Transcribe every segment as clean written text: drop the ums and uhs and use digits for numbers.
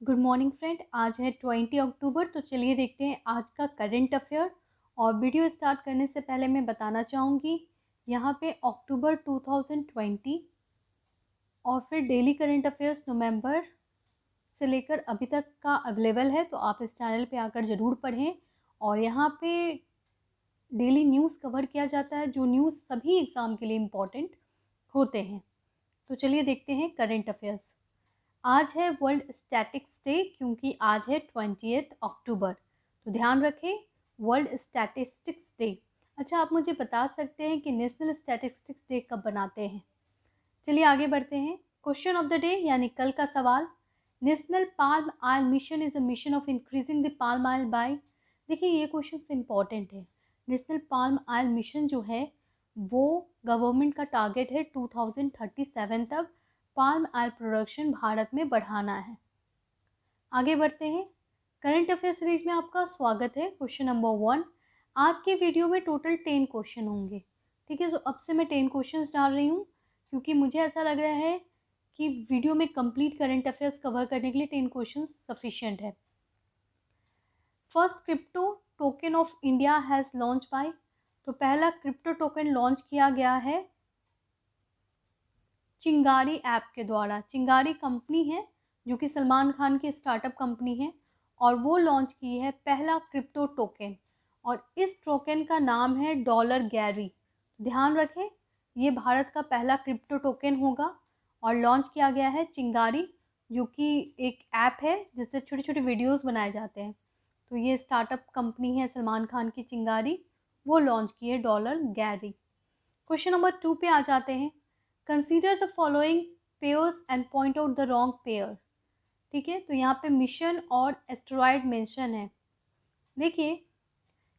Good morning friend. आज है 20 अक्टूबर। तो चलिए देखते हैं आज का करंट अफेयर। और वीडियो स्टार्ट करने से पहले मैं बताना चाहूँगी यहाँ पे अक्टूबर 2020 और फिर डेली करंट अफेयर्स नवंबर से लेकर अभी तक का अवेलेबल है, तो आप इस चैनल पे आकर ज़रूर पढ़ें। और यहाँ पे डेली न्यूज़ कवर किया जाता है, जो न्यूज़ सभी एग्ज़ाम के लिए इम्पॉर्टेंट होते हैं। तो चलिए देखते हैं करंट अफेयर्स। आज है वर्ल्ड स्टैटिक्स डे, क्योंकि आज है 20 अक्टूबर। तो ध्यान रखें, वर्ल्ड स्टैटिस्टिक्स डे। अच्छा, आप मुझे बता सकते हैं कि नेशनल स्टैटिस्टिक्स डे कब बनाते हैं? चलिए आगे बढ़ते हैं। क्वेश्चन ऑफ द डे यानी कल का सवाल। National palm oil mission is a mission of increasing the palm oil bye. देखिए, ये क्वेश्चन इंपॉर्टेंट है। नेशनल पाल्म ऑयल मिशन जो है वो गवर्नमेंट का टारगेट है 2037 तक पाल्म ऑयल प्रोडक्शन भारत में बढ़ाना है। आगे बढ़ते हैं। करंट अफेयर सीरीज में आपका स्वागत है। Question number 1। आज के वीडियो में टोटल 10 क्वेश्चन होंगे। ठीक है, तो अब से मैं 10 क्वेश्चंस डाल रही हूँ, क्योंकि मुझे ऐसा लग रहा है कि वीडियो में कंप्लीट करंट अफेयर्स कवर करने के लिए 10 क्वेश्चन सफिशिएंट है। First crypto token of India has launch by. तो पहला क्रिप्टो टोकन लॉन्च किया गया है चिंगारी ऐप के द्वारा। चिंगारी कंपनी है जो कि सलमान खान की स्टार्टअप कंपनी है, और वो लॉन्च की है पहला क्रिप्टो टोकन, और इस टोकन का नाम है डॉलर गैरी। ध्यान रखें, ये भारत का पहला क्रिप्टो टोकन होगा और लॉन्च किया गया है चिंगारी, जो कि एक ऐप है जिससे छोटे छोटे वीडियोस बनाए जाते हैं। तो ये स्टार्टअप कंपनी है सलमान खान की चिंगारी, वो लॉन्च की है डॉलर गैरी। क्वेश्चन नंबर 2 पे आ जाते हैं। Consider the following pairs and point out the wrong pair. ठीक है, तो यहाँ पे मिशन और एस्टेरॉयड मेंशन है। देखिए,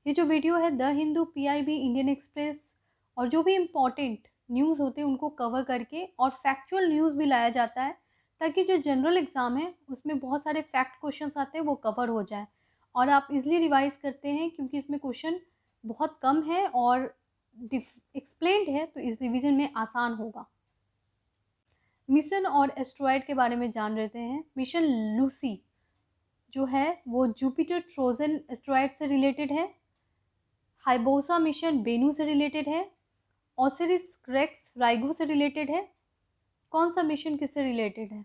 ये जो वीडियो है the Hindu, PIB, Indian express और जो भी इम्पोर्टेंट न्यूज़ होते हैं उनको कवर करके और फैक्चुअल न्यूज़ भी लाया जाता है, ताकि जो जनरल एग्ज़ाम है उसमें बहुत सारे फैक्ट क्वेश्चंस आते हैं वो कवर हो जाए और आप इजीली रिवाइज करते हैं, क्योंकि इसमें क्वेश्चन बहुत कम है और एक्सप्लेन्ड है, तो इस रिवीजन में आसान होगा। मिशन और एस्ट्रॉयड के बारे में जान लेते हैं। मिशन लूसी जो है वो जुपिटर ट्रोजन एस्ट्रॉयड से रिलेटेड है। हाइबोसा मिशन वेनू से रिलेटेड है। ओसिरिस रेक्स राइगो से रिलेटेड है। कौन सा मिशन किससे रिलेटेड है?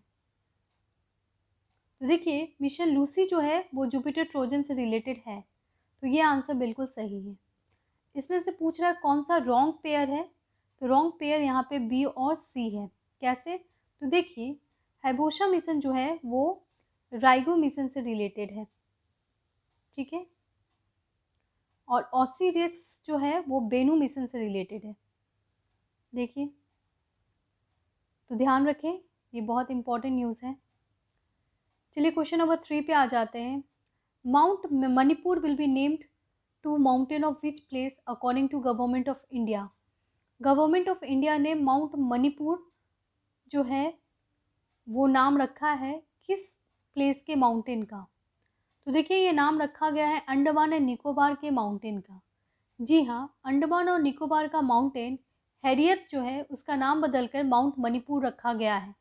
तो देखिए, मिशन लूसी जो है वो जुपिटर ट्रोजन से रिलेटेड है, तो ये आंसर बिल्कुल सही है। इसमें से पूछ रहा है कौन सा रॉन्ग पेयर है, तो रॉन्ग पेयर यहाँ पे बी और सी है। कैसे? तो देखिए, हाइबोसा मिशन जो है वो राइगो मिशन से रिलेटेड है। ठीक है, और ओसिरिस जो है वो बेनू मिशन से रिलेटेड है। देखिए, तो ध्यान रखें, ये बहुत इंपॉर्टेंट न्यूज़ है। चलिए क्वेश्चन नंबर 3 पे आ जाते हैं। Mount Manipur will be named to mountain of which place according to government of India. Government of India ने माउंट मणिपुर जो है वो नाम रखा है किस प्लेस के माउंटेन का? तो देखिए, ये नाम रखा गया है अंडमान एंड निकोबार के माउंटेन का। जी हाँ, अंडमान और निकोबार का माउंटेन हैरियत जो है उसका नाम बदलकर माउंट मणिपुर रखा गया है।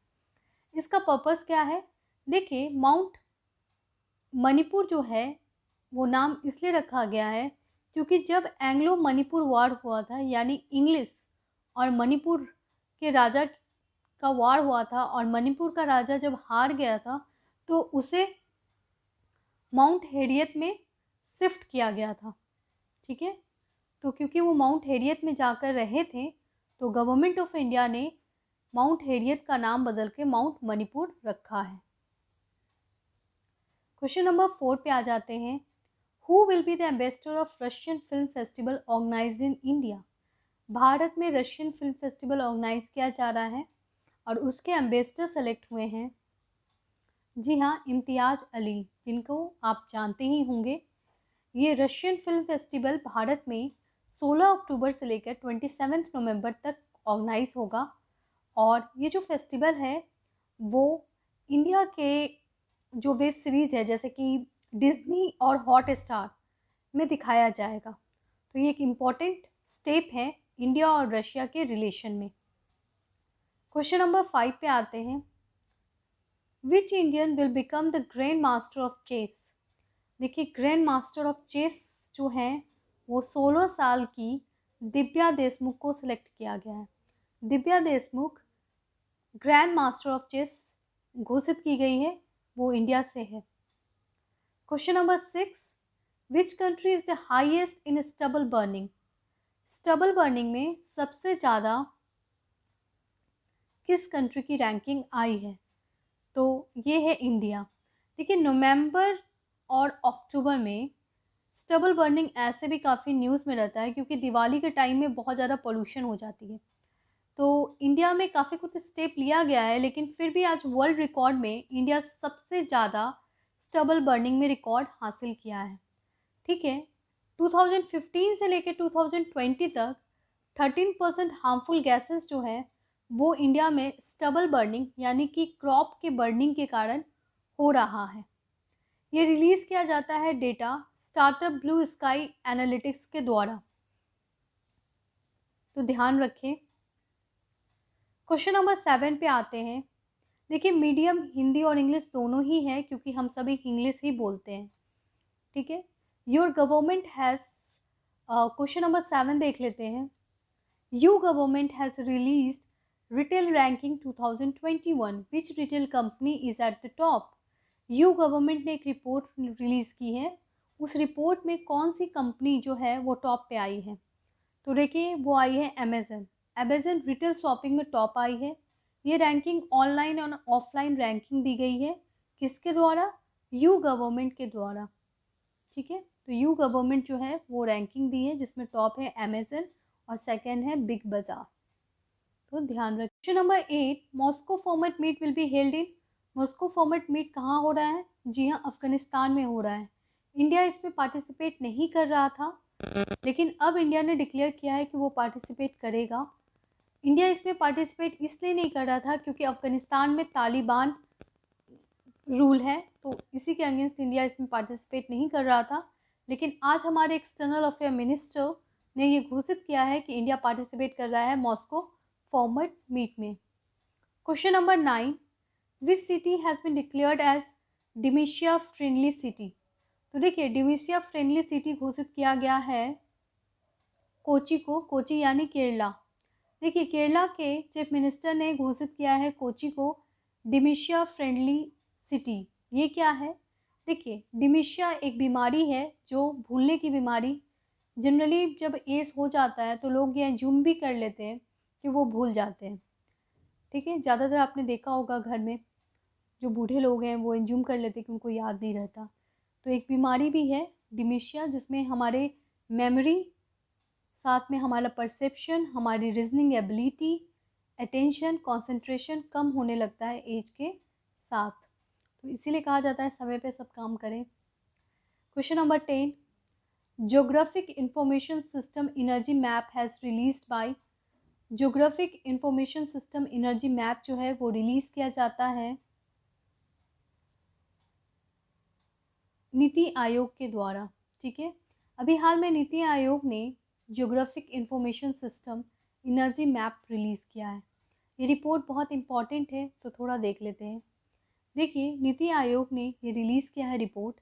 इसका पर्पस क्या है? देखिए, माउंट मणिपुर जो है वो नाम इसलिए रखा गया है क्योंकि जब एंग्लो मणिपुर वार हुआ था, यानी इंग्लिश और मणिपुर के राजा का वार हुआ था, और मणिपुर का राजा जब हार गया था तो उसे माउंट हैरियत में शिफ्ट किया गया था। ठीक है, तो क्योंकि वो माउंट हैरियत में जाकर रहे थे, तो गवर्नमेंट ऑफ इंडिया ने माउंट हैरियत का नाम बदल के माउंट मणिपुर रखा है। क्वेश्चन नंबर 4 पे आ जाते हैं। Who will be the ambassador of Russian film festival organized in India. Bharat में रशियन फिल्म फेस्टिवल ऑर्गेनाइज किया जा रहा है और उसके एम्बेसडर सेलेक्ट हुए हैं, जी हाँ, इम्तियाज़ अली, जिनको आप जानते ही होंगे। ये रशियन फिल्म फेस्टिवल भारत में 16 अक्टूबर से लेकर 27 नवंबर तक ऑर्गेनाइज होगा, और ये जो फेस्टिवल है वो इंडिया के जो वेब सीरीज़ है जैसे कि डिज़नी और हॉटस्टार में दिखाया जाएगा। तो ये एक इम्पॉर्टेंट स्टेप है इंडिया और रशिया के रिलेशन में। क्वेश्चन नंबर 5 पे आते हैं। Which Indian will become the grand master of chess. देखिए ग्रैंड मास्टर ऑफ चेस जो है वो 16 साल की दिव्या देशमुख को सिलेक्ट किया गया है। Divya Deshmukh grand master of chess घोषित की गई है, वो इंडिया से है। Question number 6, which country is the highest in stubble burning. Stubble burning में सबसे ज़्यादा किस कंट्री की रैंकिंग आई है, तो ये है इंडिया। देखिए नवंबर और अक्टूबर में स्टबल बर्निंग ऐसे भी काफ़ी न्यूज़ में रहता है क्योंकि दिवाली के टाइम में बहुत ज़्यादा पोल्यूशन हो जाती है। तो इंडिया में काफ़ी कुछ स्टेप लिया गया है, लेकिन फिर भी आज वर्ल्ड रिकॉर्ड में इंडिया सबसे ज़्यादा स्टबल बर्निंग में रिकॉर्ड हासिल किया है। ठीक है, 2015 से लेकर 2020 तक 13% हार्मफुल गैसेस जो है वो इंडिया में स्टबल बर्निंग यानी कि क्रॉप के बर्निंग के कारण हो रहा है। ये रिलीज़ किया जाता है data startup blue sky analytics के द्वारा, तो ध्यान रखें। क्वेश्चन नंबर 7 पे आते हैं। देखिए मीडियम हिंदी और इंग्लिश दोनों ही है क्योंकि हम सभी इंग्लिश ही बोलते हैं। ठीक है, your government has, question number 7 देख लेते हैं। You government has released retail ranking 2021, which retail company is at the top. You government ने एक रिपोर्ट रिलीज़ की है, उस रिपोर्ट में कौन सी कंपनी जो है वो टॉप पे आई है, तो देखिए वो आई है अमेज़न। अमेज़न रिटेल शॉपिंग में टॉप आई है। ये रैंकिंग ऑनलाइन और ऑफलाइन रैंकिंग दी गई है, किसके द्वारा, यू गवर्नमेंट के द्वारा। ठीक है, तो यू गवर्नमेंट जो है वो रैंकिंग दी है जिसमें टॉप है अमेज़न और सेकंड है बिग बाज़ार, तो ध्यान रखें। Question number 8, Moscow format meet will be held in. Moscow format meet कहाँ हो रहा है, जी हाँ अफगानिस्तान में हो रहा है। इंडिया इसमें पार्टिसिपेट नहीं कर रहा था, लेकिन अब इंडिया ने डिक्लेयर किया है कि वो पार्टिसिपेट करेगा। इंडिया इसमें पार्टिसिपेट इसलिए नहीं कर रहा था क्योंकि अफगानिस्तान में तालिबान रूल है, तो इसी के अगेंस्ट इंडिया इसमें पार्टिसिपेट नहीं कर रहा था। लेकिन आज हमारे एक्सटर्नल अफेयर मिनिस्टर ने ये घोषित किया है कि इंडिया पार्टिसिपेट कर रहा है मॉस्को फॉर्मेट मीट में। Question number 9, which city has been declared as dementia friendly city. तो देखिए डिमेंशिया फ्रेंडली सिटी घोषित किया गया है कोची को, कोची यानी केरला। देखिए केरला के चीफ मिनिस्टर ने घोषित किया है कोची को डिमेंशिया फ्रेंडली सिटी। ये क्या है, देखिए डिमेंशिया एक बीमारी है जो भूलने की बीमारी। जनरली जब एज हो जाता है तो लोग ये एज्यूम भी कर लेते हैं कि वो भूल जाते हैं। ठीक है, ज़्यादातर आपने देखा होगा घर में जो बूढ़े लोग हैं वो एज्यूम कर लेते हैं कि उनको याद नहीं रहता। तो एक बीमारी भी है डिमेंशिया जिसमें हमारे मेमोरी, साथ में हमारा परसेप्शन, हमारी रीजनिंग एबिलिटी, अटेंशन, कंसंट्रेशन कम होने लगता है एज के साथ, तो इसीलिए कहा जाता है समय पे सब काम करें। Question number 10, geographic information system energy map has released by. Geographic information system energy map जो है वो रिलीज़ किया जाता है नीति आयोग के द्वारा। ठीक है, अभी हाल में नीति आयोग ने geographic information system energy map release किया है। ये रिपोर्ट बहुत इम्पॉर्टेंट है तो थोड़ा देख लेते हैं। देखिए नीति आयोग ने ये रिलीज़ किया है रिपोर्ट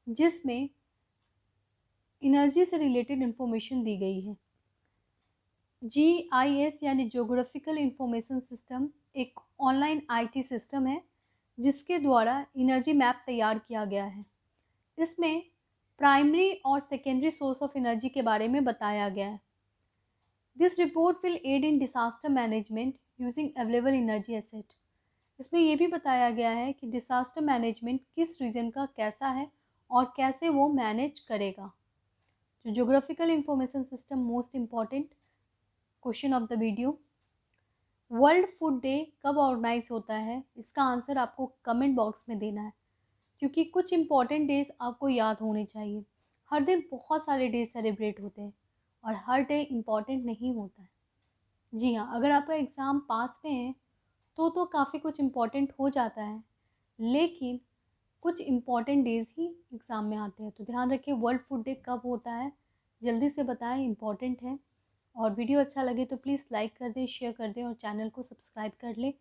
जिसमें एनर्जी से रिलेटेड इन्फॉर्मेशन दी गई है। GIS यानी ज्योग्राफिकल इंफॉर्मेशन सिस्टम एक ऑनलाइन IT सिस्टम है जिसके द्वारा एनर्जी मैप तैयार किया गया है। इसमें प्राइमरी और सेकेंडरी सोर्स ऑफ एनर्जी के बारे में बताया गया है। This report will aid in disaster management using available energy asset. इसमें यह भी बताया गया है कि डिसास्टर मैनेजमेंट किस रीजन का कैसा है और कैसे वो मैनेज करेगा। तो geographical information system most important question of the video. World food day कब ऑर्गेनाइज होता है, इसका आंसर आपको कमेंट बॉक्स में देना है क्योंकि कुछ इम्पॉर्टेंट डेज आपको याद होने चाहिए। हर दिन बहुत सारे डे सेलिब्रेट होते हैं और हर डे इम्पॉर्टेंट नहीं होता है। जी हाँ, अगर आपका एग्ज़ाम पास में है तो काफ़ी कुछ इम्पॉर्टेंट हो जाता है, लेकिन कुछ इम्पॉर्टेंट डेज़ ही एग्ज़ाम में आते हैं। तो ध्यान रखिए वर्ल्ड फूड डे कब होता है, जल्दी से बताएं, इम्पॉर्टेंट है। और वीडियो अच्छा लगे तो प्लीज़ लाइक कर दें, शेयर कर दें और चैनल को सब्सक्राइब कर लें